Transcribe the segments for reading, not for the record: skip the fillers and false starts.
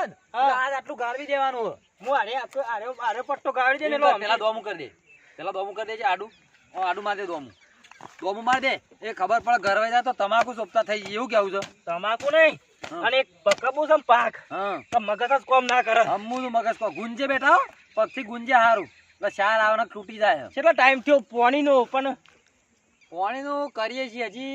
ને આજ આટલું ગાળવી દેવાનું હું આરે પટ્ટો ગાળી દે ને પેલા દોમું કરી દે આડું માર દે દોમું માર દે એ ખબર પડે ઘરવાઈ જાય તો તમાકુ સોપતા થઈ જાય એવું કેવું છે તમાકુ નહીં અને એક બકબુ છે પાક તો મગજ જ કોમ ના કરે હમું મગજ કો ગુંજે બેઠા પગથી ગુંજે હારું એટલે ચાર આવને તૂટી જાય કેટલો ટાઈમ થયો પાણીનો પણ પાણીનું કરીએ છીએ હજી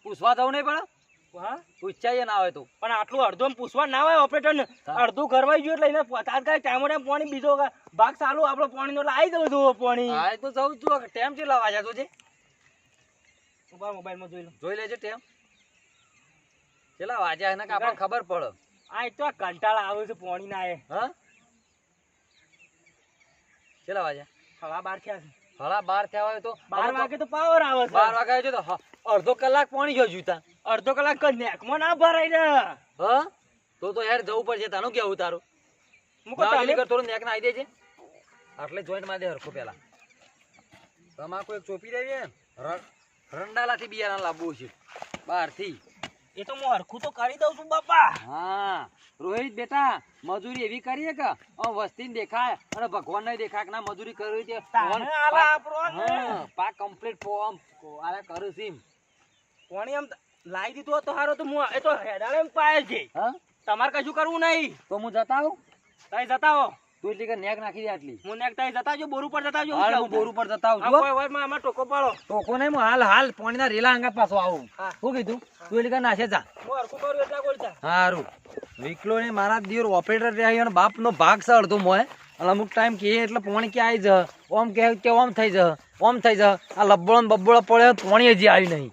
પૂછવા જવું નહીં પણ હા પૂછાઈએ ના હોય તો પણ આટલું અડધો પૂછવા ના હોય ઓપરેટર ને અડધું કરવાઈ ગયું એટલે એને તાત્કાલિક ટાઈમ પાણી બીજો ભાગ ચાલુ આપણો પાણી એટલે આવી જવું છું પાણી હા તો જવું છું ટેમ કેટલા વાગ્યા તો છે મોબાઈલ માં જોઈ લેજે ટેમ કેટલા વાગ્યા એને આપણને ખબર પડે આ તો કંટાળા આવે છે પાણી ના હા કેટલા વાગ્યા 12:30 થયા છે 12:30 થયા હોય તો 12 વાગે તો પાવર આવે છે 12 વાગે જો તો અડધો કલાક પાણી ગયો જૂતા અડધો કલાક નેકમાં ના ભરાય ને હા તો યાર જવું પડશે તાનું કેવું તારું થોડું નેક ના આવી દેજે આટલે જોઈન્ટ માં દે હરખો પેલા તમાકુ એક ચોપી દેવી રંડાલા થી બિયારણ લાવવું છે બહાર થી એ તો હું હરખું તો કરી દઉં છું બાપા હા રોહિત બેટા મજૂરી એવી કરીએ કે વસ્તી દેખાય અને ભગવાન ને દેખાય કે ના મજૂરી કરવી છે પાક કમ્પ્લીટ ફોર્મ આલા કરું સીમ કોણી એમ લાવી દીધું તો હારો તો હું એ તો હેડાળે એમ પાય છે હા તમારે કશું કરવું નહીં તો હું જતા આવું તઈ જતા આવો તું એટલી કે નેક નાખી દે આટલી હું નેક તઈ જતા જો બોર ઉપર જતા જો હું બોર ઉપર જતા આવું કોઈ હોય માં ટોકો પાડો ટોકો નહીં હું હાલ પાણીના રેલા અંગા પાછો આવું શું કીધું તું એટલી કે નાશે જા હું હરખું કરું એટલા બોલતા હારું વિકલો ને મારા દિયોર ઓપરેટર રહ્યા અને બાપ નો ભાગ છે અડધો મોય અને અમુક ટાઈમ કે એટલે પાણી કે આવી જ ઓમ કે ઓમ થઈ જ આ લબ્બળો ને બબ્બળો પડે પાણી હજી આવી નહીં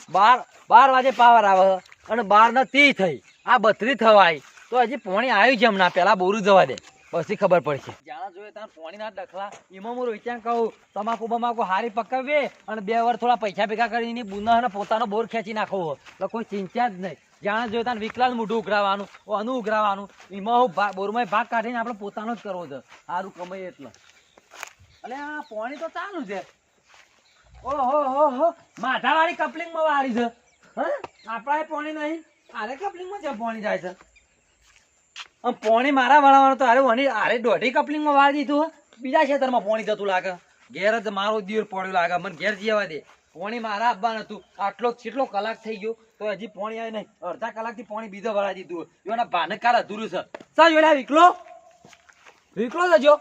12 વાગે પાવર આવે અને 12 ને 30 થઈ આ 32 થવાય તો હજી પાણી આવ્યું છે હમણાં પેલા બોરું જવા દે પછી ખબર પડશે જાણા જોઈએ ત્યાં પાણી ના ડખલા એમાં હું રોહિત્યા કહું તમાકુ બમાકુ હારી પકાવીએ અને 2 વાર થોડા પૈસા ભેગા કરીને બુના પોતાનો બોર ખેંચી નાખવો એટલે કોઈ ચિંતા જ નહીં જાણે જોઈએ ત્યાં વિકલાલ મોઢું ઉઘરાવાનું અનુ ઉઘરાવાનું એમાં હું બોરમાં ભાગ કાઢીને આપણે પોતાનો જ કરવો છે સારું કમાઈએ એટલે એટલે આ પાણી તો ચાલુ છે ઓહો માથાવાળી કપલિંગમાં વાળી છે હા આપણા પાણી નહીં આરે કપલિંગમાં છે પાણી જાય છે પાણી મારા વાળવાનું તો આરે દોઢી કપલિંગમાં વાળી દીધું બીજા ખેતરમાં પાણી જતું લાગે ઘેર જ મારો દિવસ પડ્યો લાગે મને ઘેર જવા દે પાણી મારા આપવાનું હતું આટલો કેટલો કલાક થઈ ગયો તો હજી પાણી આવે નહીં અડધા કલાકથી પાણી બીજો ભરાઈ દીધું એના ભાને કાલ અધૂરું છે સા જોડ્યા વિકલો જજો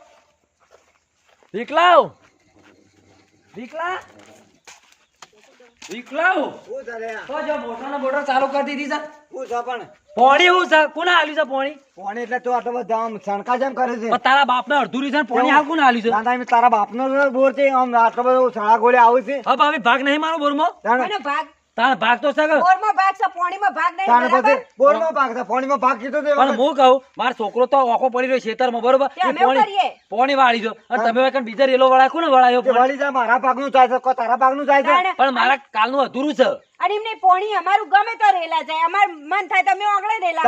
મોટર ચાલુ કરી દીધી છે પાણી હું છે કોને આલ્યું છે પાણી એટલે તો આટલો બધા સણકા જેમ કરે છે તારા બાપ ને અડધું છે પાણી હાલ કોને આલ્યું છે તારા બાપ નો બોર છે આટલો બધો સણા ગોળે આવે છે હવે ભાભી ભાગ નહીં મારો બોર માં ભાગ તાર ભાગ તો છે બોરમાં ભાગ છે પાણીમાં ભાગ નહીં બરાબર બોરમાં ભાગ છે પાણીમાં ભાગ કીધો તે પણ હું કહું માર છોકરો તો ઓખો પડી રહ્યો ખેતરમાં બરોબર પાણી વાળી દો અને તમે કણ બીજા રેલો વાળા કોને વળાયો વાળી જાય મારા ભાગનું જાય છે તારા ભાગનું જાય છે પણ મારા કાલનું અધૂરું છે અને એમને પોણી અમારું ગમે તો રેલા જાય અમાર મન થાય તમે ઓગળે રેલા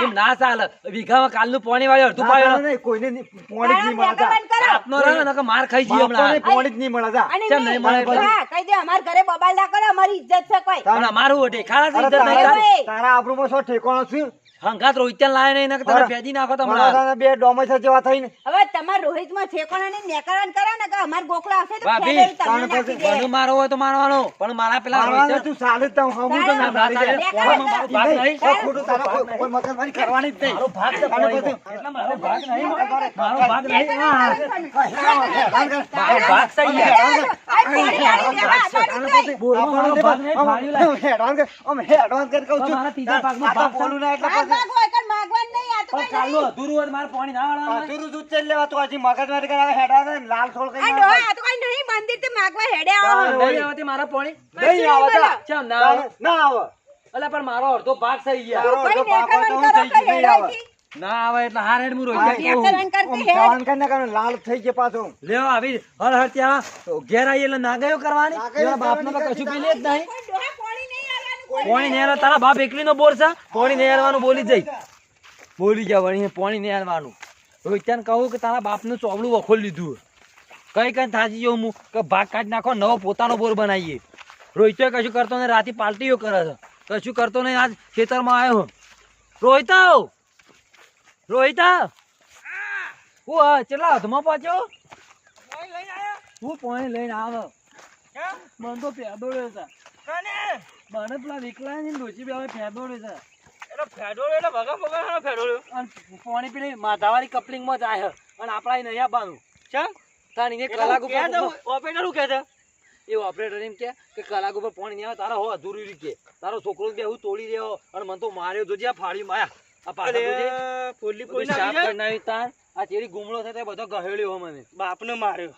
એમ ના ચાલે વીઘામાં કાલનું પાણી વાળી અડધું પાયો નહીં કોઈને પાણી જ નહીં મળે આપનો રહે ને કે માર ખાઈ જઈએ હમણાં પાણી જ નહીં મળે જા કેમ નહીં મળે હા કહી દે અમાર ઘરે બબાલ ના કરે અમારી ઇજ્જત છે કોઈ પણ અમારું ઠેકાણા ઇજ્જત નહીં તારા આબરૂમાં શું ઠેકાણો છે હંગાત રોહિત્યા લાય નહીં ને તમે ફેદી નાખો તમારા બે ડોમસ જેવા થઈને હવે તમાર રોહિતમાં ઠેકાણા ને નેકરાન કરે ને કે અમાર ગોકળા હશે તો ફેદે તમને નાખી દે બનુ મારો હોય તો મારવાનો પણ મારા પેલા રોહિત તું ચાલે તો હમું તો ના ભાગ નહીં ખોટું તારા કોઈ મગજમારી કરવાની જ નહીં મારો ભાગ છે એટલે મારો ભાગ નહીં મારો ભાગ નહીં મારો ભાગ છે એડવાન્સ કરી કહું છું મારા ત્રીજા ભાગમાં ભાગ બોલું ના એટલે માગવાન નહીં આ તો ચાલુ અધૂરું હોય મારે પાણી ના વાળવાનું અધૂરું દૂધ ચલ લેવા તો હજી મગજમારી કરાવે હેડા લાલ થોડ કઈ આ ડોહા આ તો કઈ નહીં મંદિર તે માગવા હેડે આવો નહીં આવતી મારા પાણી નહીં આવતા કેમ ના આવે ના આવે અલે પણ મારો અડધો ભાગ થઈ ગયા કોઈ નેકરાન કરો કે હેડવાથી ના આવે એટલે હાર હેડ મુરો નેકરાન કરતી હે જવાન કરીને કારણ લાલ થઈ ગયા પાછો લેવા આવી હર હર ત્યાં ઘેર આવી એટલે ના ગયો કરવાની એના બાપનો તો કશું પીલે જ નહીં કોઈ ડોહા પાણી નહીં આલવાનું પાણી નહીં આલવા તારા બાપ એકલીનો બોર છે પાણી નહીં આલવાનું બોલી જઈ બોલી ગયા વળી પાણી નહીં આલવાનું રોહિત્યાને કહું કે તારા બાપનું ચોબડું વખોલ લીધું કઈ થાજી જવું હું કે ભાગ કાઢી નાખો નવો પોતાનો બોર બનાવીએ રોહિત્યો કશું કરતો નહીં રાતે પાલટીઓ કરે છે કશું કરતો નહીં આજ ખેતરમાં આવ્યો રોહિતા રોહિતા હું ચેટલા હાથમાં પાછો હું પાણી લઈને આવ મને તો ફેદોડ્યો છે મને પેલા વિકલા ને ડોસી બે ફેદોડ્યો છે પાણી પેલી માધાવાળી કપલિંગ માં જાય અને આપડા નહીં આપવાનું કલાક ઓપરેટર કે છે એ ઓપરેટર એમ કે કલાક ઉપર પાણી નહીં આવે તારા હો અધૂરી રીતે તારો છોકરો બે હું તોડી દેવો અને મને તો માર્યો જોજે આ ફાડી માયા આ પાછા આ ચેરી ગુમડો છે તે બધો ગહેડ્યો હો મને બાપને માર્યો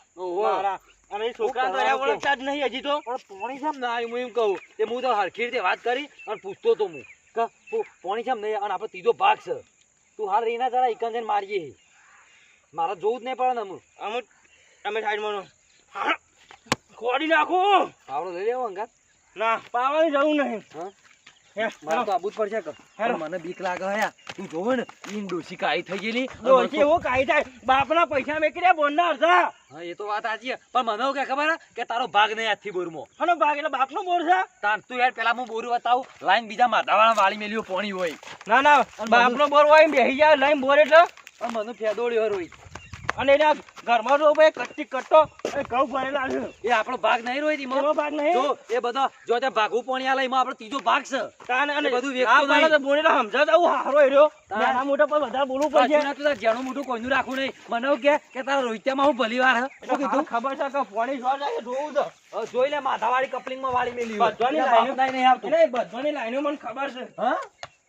અને છોકરા તો ઓળખતા જ નહીં હજી તો પણ પાણી કેમ ના આવ્યું હું એમ કહું તે હું તો હરખી રીતે વાત કરી અને પૂછતો તો હું પાણી કેમ નહીં અને આપણો ત્રીજો ભાગ છે તું હાલ રહીના જરા ઇકન જઈને મારીએ મારે જોવું જ નહીં પડે ને અમે સાઈડમાં ખોડી નાખો પાવડો લઈ લેવો અંગાત ના પાવાની જવું નહીં મારે તો આબુ જ પડશે મને બીક લાગે હે તું જોવે ને ઈન ડોસી કાઈ થઈ ગયેલી ડોસી એવો કાઈ થાય બાપના પૈસા મેકર્યા બોનના અડધા હા એ તો વાત સાચી પણ મને કે ખબર કે તારો ભાગ નહીં આજથી બોરમાં અને ભાગ એટલે બાપનો બોર છે તાર તું યાર પેલા હું બોર બતાવું લાઈન બીજા માધાવાળા વાળી મેલ્યો પાણી હોય ના બાપનો બોર હોય બેહી જાય લાઈન બોર એટલે પણ મને ફેદોડ્યો રોઈ અને એના ઘરમાં તો ભાઈ કચ્ચી કટ્ટો ઘઉં ભરેલા છે એ આપણો ભાગ નહીં રોઈ એનો ભાગ નહીં જો એ બધો જો તે ભાગું પોણી આલે એમાં આપણો ત્રીજો ભાગ છે અને બધું વેચતો નહીં તો બોલેલા સમજાતા હું હારો એર્યો નાના મોટા પર વધારે બોલવું પડશે ના તું જાણું મોટું કોઈનું રાખવું નહીં મને કે તારા રોહિત્યામાં હું ભલીવાર હે કીધું ખબર છે કે પોણી શોટ જાય જોવું તો જોઈ લે માથાવાળી કપલિંગ માં વાળી મેલી બધાની લાઈનો નહીં આવતું નહીં બધાની લાઈનો મને ખબર છે હા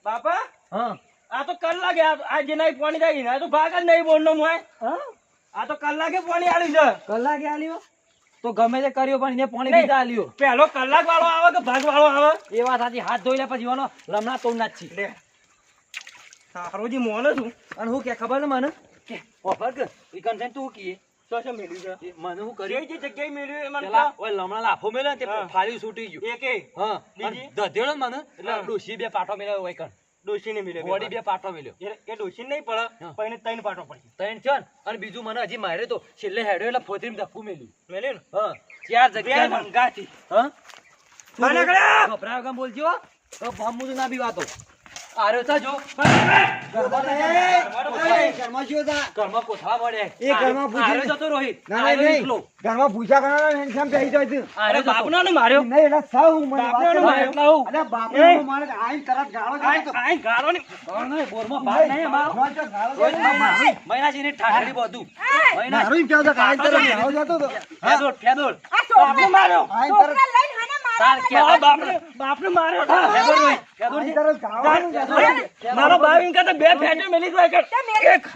બાપા હા આ તો કલાકે આ જે નહીં પાણી જાય ને આ તો ભાગ જ નહીં બોલનો મોય હા આ તો કલાકે પાણી આલ્યું છે કલાકે આલ્યો તો ગમે તે કર્યો પણ એને પાણી બીજા આલ્યો પેલો કલાક વાળો આવે કે ભાગ વાળો આવે એ વાત સાચી હાથ ધોઈ લે પછી વાનો લમણા તો ના જ છી સારોજી મોનો છું અને હું કે ખબર ને મને કે ઓફર કે ઈ કન્સેન્ટ તું કીએ તો છે મેલ્યું છે મને હું કરી જે જગ્યાએ મેલ્યું એ મને ઓય લમણા લાફો મેલે તે ફાળી છૂટી ગયું એકે હા બીજી દધેડો મને એટલે ડોસી બે પાટો મેલ્યો હોય કણ ડોસી ને મિલે બોડી બે પાટો મિલ્યો એ ડોસી નહીં પડે પણ એને ત્રણ પાટો પડી ત્રણ છે અને બીજું મને હજી મારે તો છેલ્લે હેડ્યો એટલે ફોતરીમ ધક્કું મેલ્યું મેલ્યું ને હા ચાર જગ્યાએ મંગાથી હા માને કળા ગભરાવ કામ બોલજો તો ભામુ ના બી વાતો આર્યો તા જો ઘરમાં જો તા ઘરમાં કોઠા પડે એ ઘરમાં પૂછ્યો જતો રોહિત ના નહીં ઘરમાં પૂછા કરવાનો ને કેમ બેહી જાય તું અરે બાપનો ને માર્યો નહીં એટલે સૌ મને બાપનો માર્યો અરે બાપનો મારે આઈ તરત ગાળો ને બોરમાં ભાગ નહીં અમારો મહિનાજીને ઠાઠડી બધું મહિના મારું કેવું તો આઈ તરત ગાળો જતો તો ફેદોડ આ બાપને માર્યો આઈ તરત લઈને તાર કે બાપને માર્યો ફેદોડ તરત ગાળો મારો બાવીન કા તો બે ફેટે મેલી ગયો એક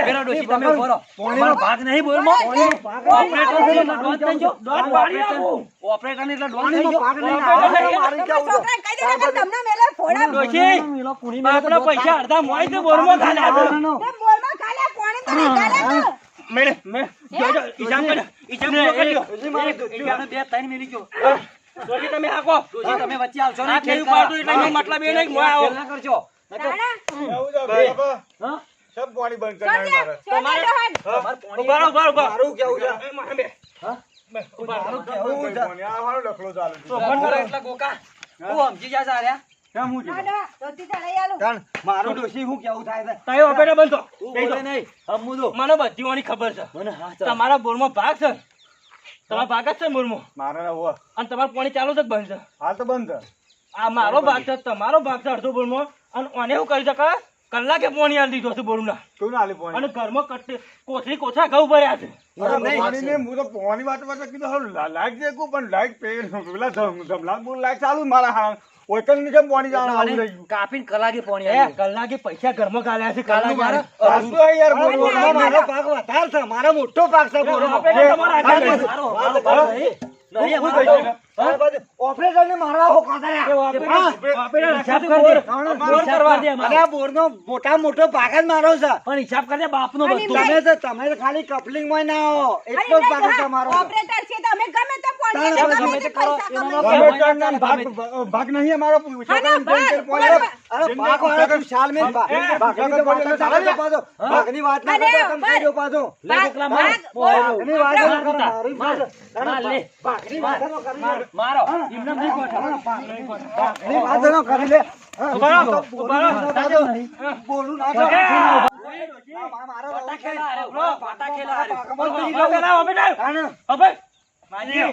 મેરા ડોસી તમે બોરો પોણીનો ભાગ નહીં બોલમો ઓપરેટર ને ડોન થઈજો ડોન પાડી આપું ઓપરેટર ને એટલે ડોન થઈજો ભાગ નહીં મારી કે છોકરા કઈ દે કે તમને મેલે ફોડા ડોસી બાપના પૈસા અડધા મોય તો બોરમો ખાલે તે બોરમો ખાલે પોણી તો નહીં ખાલે મેલે જો ઈજામ કર્યો ઈજામ બે ત્રણ મેલી ગયો ડોસી તમે આકો ડોસી તમે વચ્ચે આવશો ને કેવું પાડું એટલે મતલબ એ નહીં મોય આવો ના કરજો એવું જ બાબા હા સબ પાણી બંધ કરનાર તમારે તમાર પાણી ઉભા મારું કેવું છે મારે હા મારું કેવું છે પાણી આવાનો લખલો ચાલે તો બંધ કરો એટલા ગોકા હું સમજી જા સાર્યા કેમ હું દોતી ચડાઈ આલો કાન મારું ડોસી હું કેવું થાય છે તાયો ઓપેટા બંધ તો બોલે નહીં હમુ દો મને બધી ઓની ખબર છે મને હા તમારા બોરમાં ભાગ છે તમારા ભાગ જ છે બોરમાં મારે હો અને તમારું પાણી ચાલુ છે બંધ છે હાલ તો બંધ છે આ મારો ભાગ છે તમારો ભાગ છે અડધો બોરમાં અને ઓને હું કરી શકા કલાકે પાણી આલી દીધો છે બોરના તું આલી પાણી અને ઘરમાં કટ્ટે કોથળી કોથા ઘઉં ભર્યા છે પાણીને હું તો પાણી વાત કીધું લાઈટ દેખું પણ લાઈટ પેલા જમલા બોલ લાઈટ ચાલુ મારા હા ઓયકલ ની કેમ પાણી જાણ આવું રહ્યું કાપીને કલાકે પાણી આવી કલાકે પૈસા ઘરમાં ગાલ્યા છે કલાકે મારા આસુ યાર બોલમાં મારો પાક વધાર છે મારો મોટો પાક છે મારો ઓપરેટર ને મારવા હો ઓપરેટર હિસાબ કર દે મારા બોરનો મોટા મોટો ભાગ જ મારો છે પણ હિસાબ કર દે બાપનો બધું તમે તો ખાલી કપલિંગ માં ના આવો એટલો જ ભાગ તમારો ઓપરેટર છે તમે ગમે તે ભાગ નહીં અમારો ભાગ વાળો તું સાલ મે ભાગની વાત ના કરતો તમે કહી દો પાછો લે કોકલા માર ભાગની વાત ના કરો ભાગની વાત કરો મારો એમને નહીં ગોઠવો. ભાખરી વાતો ન કરી લે. ઉભા રહો, ઉભા રહો. બોલું ના ઉભા કર. રહો. મારો પાટા ખેલા હારે, ઉભો, પાટા ખેલા હારે. બંધ થઈ ઉભા પેલા, ઉભા પેલા. તાણે. હવે માજી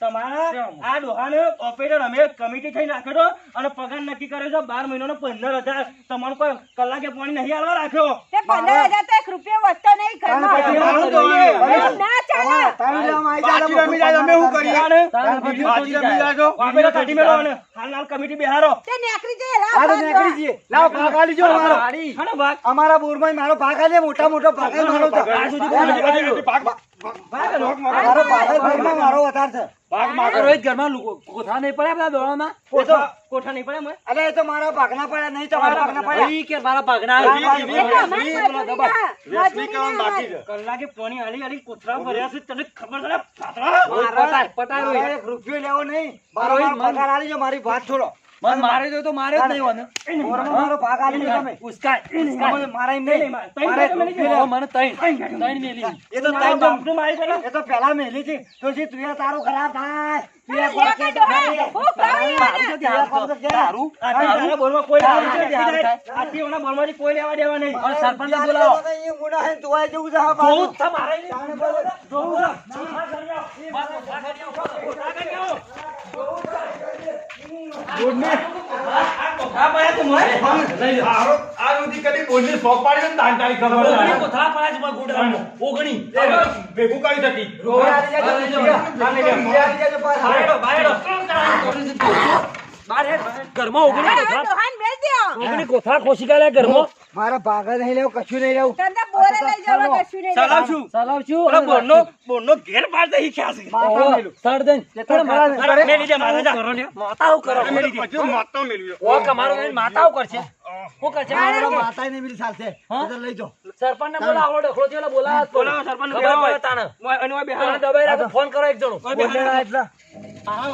તમારા આ ડોહાને ઓપરેટર અમે કમિટી થઈને રાખ્યો હતો અને પગાર નક્કી કર્યો છે 12 મહિનાનો 15,000. તમારો કોઈ કલાકે પાણી નહીં આલવા રાખ્યો. તે 15,000 તો 1 રૂપિયો વધતો નહીં ઘરમાં. તાણે મારું જોઈએ. એમ ના ચાલે. તાણે લેવામાં આવી જાય. રમી જાય, અમે શું કરીએ? તારે બાજી રમી જાય તો. ઓપરેટર કાઢી મેળવો અને હાલ કમિટી બેહારો. તે નેકરી જઈએ, લાવ આ તો ભાગ નીકળી દો. જઈએ. લાવ ભાગ આલી જો અમારો. હાલો ભાગ. અમારા બોરમાં મારો ભાગ આલે, મોટા મોટો ભાગ આલે મારો તો. આ સુધી કોઈ ભાગ મારો ભાગ ઘરમાં મારો વધારે છે. રોહિત ઘરમાં કોઠા નહીં પડ્યા બધા દોડામાં કોઠા નહીં પડ્યા મને અરે એ તો મારા ભાગના પડ્યા નહીં, તમારા ભાગના પડ્યા. ઈ કે મારા ભાગના એ તો અમારી મજૂરી ના હોય. કલાકે પાણી આલી આલી કોથળા ભર્યા છે તને ખબર છે ને પાતળા? પટાય મારે એક રૂપિયો લેવો નહીં. મારો પગાર આલી જો, મારી વાત છોડો. મને મારે તો મારે જ નહીં હોને બોરમાં મારો ભાગ આલી જો તમે. ઉસ્કાય મારા એમ નહીં. મારે એક રૂપિયો લેવો. મને ત્રણ મેલી એ તો તારી તો- એ તો પહેલા મેલી હતી. તો જી તું એ તારું ખરાબ થાય. તું એ લે કે ડોહા, હું કહું એને. દારૂ આ બોલમાં કોઈ આટીઓના બોલમાંથી કોઈ લેવા દેવા નહીં અને સરપંચને બોલાવો એ મુના હે જોવાય જેવું છે. હા, જોવું જ છે મારે તાણે બોલો. જોવું આ સુધી કદી બોલની શોખ પાડી ને દાન તારી ખબર ઓગણી ના. કોથળા પડ્યા છે મારા ગોડામાં. ઓગણી. ભેગું કરી શકી. ઘરમાં ઓગણી આ કોથળા ડોહાને મેલ દ્યો. ઓગણી કોથળા ખોસી ગયા ઘરમાં મારા ભાગ નહીં લેવું, કશું નહીં લેવું. તને તો બોરે લઈ જવા કશું નહીં લેવાનું. સલાવશું બોનનો ઘેર પાડતા શીખ્યા છે માથા મેલું. મેલી દે મારા જા. માતાઓ કરો મેલી દે. પછી માતો મેળવ્યો. ઓ કમારો લઈને માતાઓ કરશે શું કરશે મારા માથાય નહીં મિલી ચાલશે. એ તો લઈ જાઓ. સરપંચને બોલાવો ડખલો થયો બોલાવો સરપંચ ખબર પડે તાને અને દબાઈ રાખો ફોન કરો એક જણો બોલેલા એટલા. હા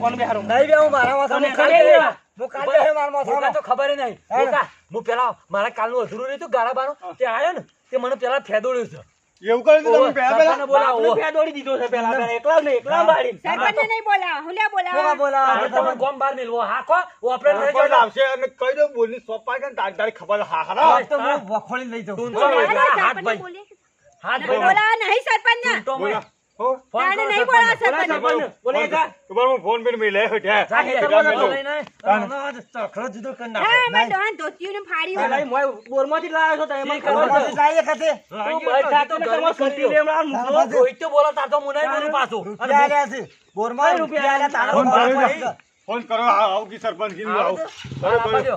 ઓન બેહારો નહીં બે હું મારા માથામાં તને ખાલી ખાલી લેવા. હું ખાલી હે મારા માથામાં. તો ખબર નહીં બોકા હું પેલા મારા કાલનું અધૂરું રહ્યું હતું ગારાબાનું તે આયો ને તે મને પેલા ફેદોડ્યું છે એવું કર્યું તો તમે પહેલા સરપંચને બોલાવો ફેદોડી દીધો છે પેલા એકલા ને એકલા બાળી સરપંચને નહીં બોલાવા, હું લે બોલાવા. બોલા તમે ગોમ બાર મેલવો હાકો ઓપરેટર કોઈ આવશે અને કહી દો બોલની શોખ પાડી ને તારી તારી ખબર હા હા આજ તો હું વખોડી લઈ જાઉં. હાથ ભાઈ બોલીએ. હાથ નહીં બોલાવા નહીં સરપંચને. તો બોલા હો તાણે નહીં બોલાવા સરપંચને. બોલે જા ખબર હું ફોન પર મેલે હટ્યા જા ખેતરમાં જતો લઈને તખડો જુદો કરી નાખો હા, મેં ડોહાને ધોતિયું ને ફાડી પેલા મોય બોરમાંથી લાવ્યો છો તમે મને ખબર બોલમાંથી છે લાવીએ ખાતે. તું બેઠા તો તમે સુતી લે હમણાં મૂકો રોહિત તો બોલો તાર તો મુનાઈ બોલું પાછું રૂપિયા આલ્યા છે. બોરમાં રૂપિયા આલ્યા, તારો ફોન ભાગ કર્યો પડી. ફોન કરો આવ કી સરપંચ કી આવ આપજો.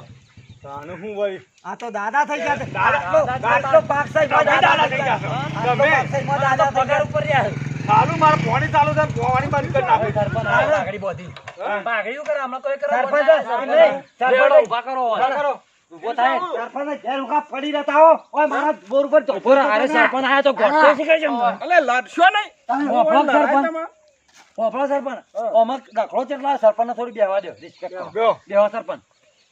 તાને હું વળી આ તો દાદા થઈ ગયા છે. દાદા. આટલો પાક સાહેબ દાદા થઈ ગયા છે. આટલો તમે પાક સાહેબ દાદા થઈ પગાર ગયા. ઉપર રહ્યા ચાલુ મારે પાણી ચાલુ છે પાણી બંધ કરી નાખે સરપંચ આ પાઘડી બોધી પાઘડીઓ કરે હમણાં કોઈ કરે સરપંચ નહીં. સરપંચ ઉભા કરો ઉભો થાય સરપંચને ઘેર ઉભા પડી રહેતા હો. ઓય મારા બોર ઉપર તો ઉભો રહો. અરે સરપંચ આયા તો ગોઠતો શીખે છે મને. અલે લડશો નહીં તમે ઓફળો સરપંચ ઓફળો સરપંચ ઓમાં દાખલો કેટલા સરપંચને થોડી બેહવા દો રિસ્પેક્ટ કરો બેહો. બેહો સરપંચ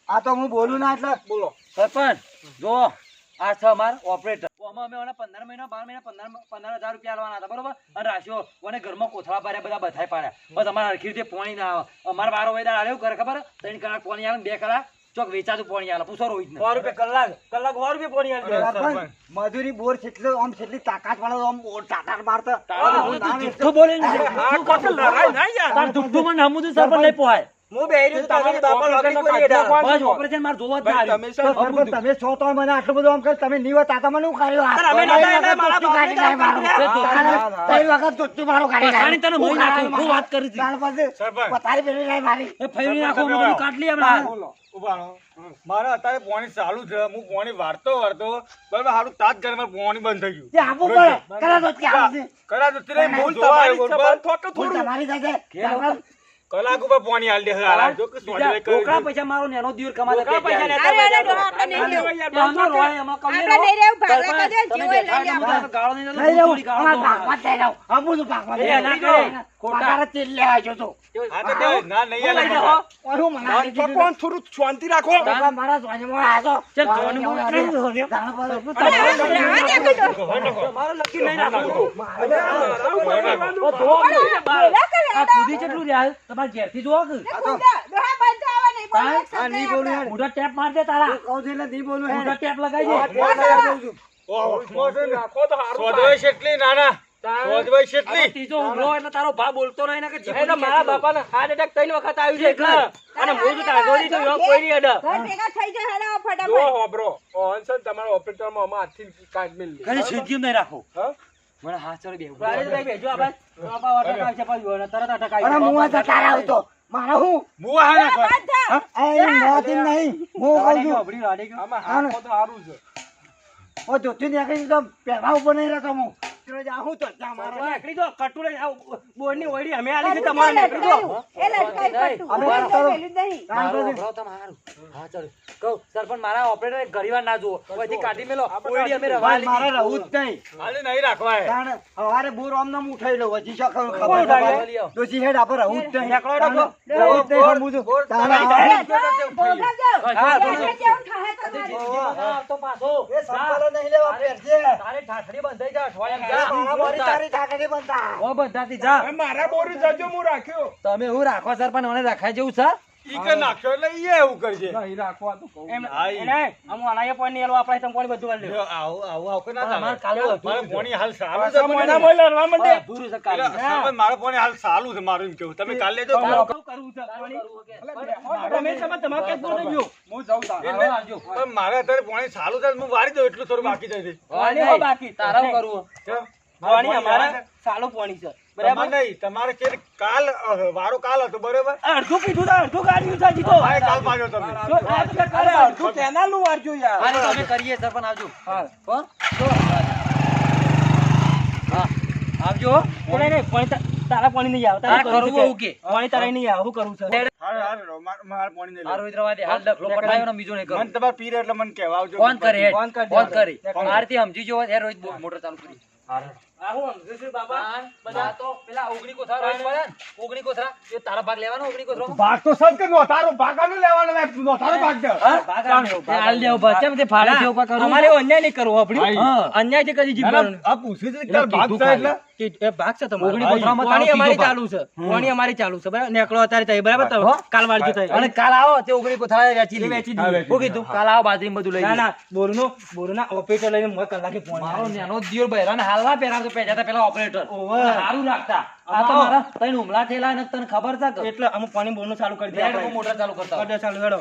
આ તો હું બોલું ના એટલે બોલો. સરપંચ જો આ છે અમાર ઓપરેટર ઓમાં અમે ઓને 15 મહિના 12 મહિના 15,000 રૂપિયા આલવાના હતા બરોબર અને રાખ્યો ઓને ઘરમાં કોથળા પાડ્યા બધા બધાય પાડ્યા બસ અમારે હરખી રીતે પાણી ના આવે અમારે 12 વેદા આલે એવું કરે ખબર 3 કલાક પાણી આવે 2 કલાક ચોક વેચાતું પાણી આવે પૂછો રોહિત ને 100 રૂપિયા કલાક 100 રૂપિયા પાણી આવે સરપંચ, મજૂરી બોર છેટલો આમ છેટલી તાકાત વાળો આમ ટાટા મારતો. તું બોલે તું કોટલ લડાઈ ના યાર તાર દુખતું મને હમુદુ સરપંચ નહીં પોહાય હું બેહી તમારી બાપા લગન કરી એડા બસ ઓપરેશન માર જોવા જ ના તો સરપંચ તમે છો તો મને આટલું બધું આમ કર તમે નીવા તાતા મને હું કર્યો આ? અમે નતા એટલે મારા તું કાઢી નાખ મારું. તઈ વખત તું મારું કાઢી નાખ. પાણી તને મોઈ નાખું હું વાત કરી ત્યાર પછી સરપંચ. પથારી ફેરવી નાખ મારી. એ ફેરી નાખો અમે બધું કાઢ લઈએ હમણાં ઉભા રહો. મારે અત્યારે પાણી ચાલુ છે હું પાણી વારતો બરાબર સારું તાજ ઘરમાં પાણી બંધ થઈ જે આપવું પડે. કરા તો ક્યાં છે? ગયું કરા તો ત્રણ મૂળ જોવા આવ્યો બરાબર. ભૂલ તમારી સાથે. કલાક ઉપર પાણી આલ દે હાલા જો કે બીજા ટોકરા પૈસા મારો નેનો દીવર કમાતા પૈસા લેતા અરે, અરે, ડોહા, આપણે નહીં લેવું. આપણે નહીં રહેવું, ભાગલા કરી દે, જેવો લઈ લે આપણે. ગાળો નહીં લઈ જાઉં. અમારા ભાગમાં જ લઈ જાઉં. આપું છું ભાગમાં. એ ના કરે. પગાર જ તેલ લેવા આવ્યો છું. હા તો દે ના નહીં લઈ આલે જાઓ. ઓરું મને આપી દીધું. થોડું શાંતિ રાખો બાબા, મારા સ્વામીમાં આવ્યો છો. ચાલ, સ્વામીમાં આવ્યો. જાણો પડે. અરે, રહેવા દે કે ડોહા. મારો લકી નહીં નાખું બોલા કરે. આ કુદી કેટલું રહ્યા તમારે ઘેરથી જોવો કે ડોહા બંધ આવા નહીં બોલો એક આ નહીં બોલું હેડ. મોઢા ટેપ માર દે તારા હું કહું છું એટલે નહીં બોલું હેડ. મોઢા ટેપ લગાવી દે સોધવાય શેટલી નાના સોધવાય શેટલી ત્રીજો ઉમરો એટલે તારો ભા બોલતો નહીં ને કે જીભ મારા બાપાને હાર્ટ એટેક 3 વખત આવ્યું છે એટલે અને મોઢું તાગોડી તો એવો કોઈ નહીં અડે ઘર ભેગા થઈ જાય હેલો જો ફટાફટ હોબરો ઓનસન તમારા ઓપરેટરમાં અમે હાથથી કાઢ મેલ લે ઘરે છેડ્યું નહીં રાખો હા મને હાથ ચડી બેહું અરે ભાઈ બેજો આપણે બાપા વાટકા આવશે પાછું અને તરત અટકાઈ અને હું આ જતા રહ્યો તો. મારે હું? મુવા હા નાખો આ એ નહોતી નહીં. હું કહું છું. અબડી રાડી ગયો આમાં હાથ તો સારું છે ઓ ધોતી નીકળી તો પહેલા ઉપર નહીં રહેતો હું. જાઉં તો જા મારે. નીકળી જો કટુ લઈ આવ બોર્ડની ઓયડી અમે આલી છે તમારે નીકળી જો એ લટકાઈ પડતું અમે હું કરો. પેલું નહીં કામ કરો. હા ચાલ કહું સરપંચ મારા ઓપરેટર ઘડીવાર ના જુઓ પછી કાઢી મેલો ઓયડી અમે રવા ભાઈ, મારે રહું જ નહીં. હાલે નહીં રાખવા હે. તાણે સવારે બોર આમનામ ઉઠાઈ લઉં. હજી શું ખબર કોણ ઉઠાઈ ખબર લે? ડોશી હેડ આપણે રહું જ નહીં. નેકળો ડોકો. રહું જ નહીં સમજુ. તાણે બોગા જાઓ હા, કેવું થાય તમારે તો પાછો એ સંભાળો નહીં લેવા ફેરજે. તારે ઠાઠડી બંધાઈ જા અઠવાડિયામાં મારા જા મારી તારી ઠાકડી બનતા. ઓ બંધાતી જા હવે મારા બોરી જજો હું રાખ્યો તમે હું રાખો સરપંચ મને રાખાય જેવું છે ઈ કે નાખ્યો એટલે ઈ એવું કરજે નહીં રાખવા તો કહું એમ હા, ઈ. એને અમુ અનાયા પોઈન્ટ ની એલો આપણે તમ કોણ બધું કરી લે આવું કે ના અમારે ચાલે કાલું હતું. મારે પોણી હાલ સારું છે પાછા પણ મહિનામાં લડવા માંડે અધૂરું છે એટલે કાલે સરપંચ મારે પોણી હાલ સારું છે મારું એમ કેવું તમે કાલ લેજો કરવું છે તમે તમારે કે બોલ દેજો હું જાઉં તાર એટલે પણ મારે અત્યારે પોણી સારું છે હું વાળી દઉં એટલું થોડું બાકી જાય છે પાણી હો બાકી તારા કરવું કેમ? પાણી અમારે સાલું પાણી છે તમારે બરાબર નહીં તમારે કે કાલ વારો કાલ હતો બરોબર અડધું પીધું તો અડધું કાઢ્યું છે જીતો હા, એ કાલ પાડ્યો તમે જો આ તો કાલે અડધું કેનાલ નું વારજો યાર આને તમે કરીએ સરપંચ આવજો હા હો તો હા આવજો નહીં તારા પાણી નહીં આવે તારે કરવું એવું કે પાણી તારે નહીં આવે શું કરવું છે મારે પોણી નહીં હારું ઇતરવા દે હાલ ડખલો પટાયો ને બીજો નહીં મને કરું તમારે પીરે એટલે મને કહેવા આવજો ફોન કરે ફોન કરી ફોન દે. કરી આરતી સમજી જો હે રોજ મોટર ચાલુ કરી આ હું સમજુ છું બાબા બધા તો પેલા ઓગણી કોથરા રોજ પડે ને ઓગણી કોથરા એ તારા ભાગ લેવાનો ઓગણી કોથરો ભાગ તો સજ કે નોતારો ભાગાનો લેવાનો નોતારો ભાગ દે હાલ દેવ બચ્ચા મે ફાડે છે ઉપર કરું અમારે અન્યાય નહીં કરવો આપણી અન્યાય થી કદી જીતવાનું આ પૂછ્યું છે કે તારો ભાગ છે એટલે એ ભાગ છે તમારો ઓગણી કોથરામાં પાણી અમારી ચાલુ છે પાણી અમારી ચાલુ છે બરાબર નેકળો અત્યારે થઈ બરાબર તો કાલ વાળજો થઈ અને કાલ આવો તે ઓગણી કોથરા વેચી વેચી દીધી દીધી. હું કીધું કાલ આવો બાજરી બધું લઈ ના ના બોરુના ઓપરેટર લઈને મોય કલાકે ફોન મારો નેનો દિયોર બહેરાને હાલવા પહેરા તો પેજાતા પેલા ઓપરેટર સારું રાખતા આ તો મારા તઈને હુમલા થયેલા ને તને ખબર છે કે એટલે અમુક પાણી બોરનું ચાલુ કરી દે આપણે મોટર ચાલુ કરતા ચાલુ હેડો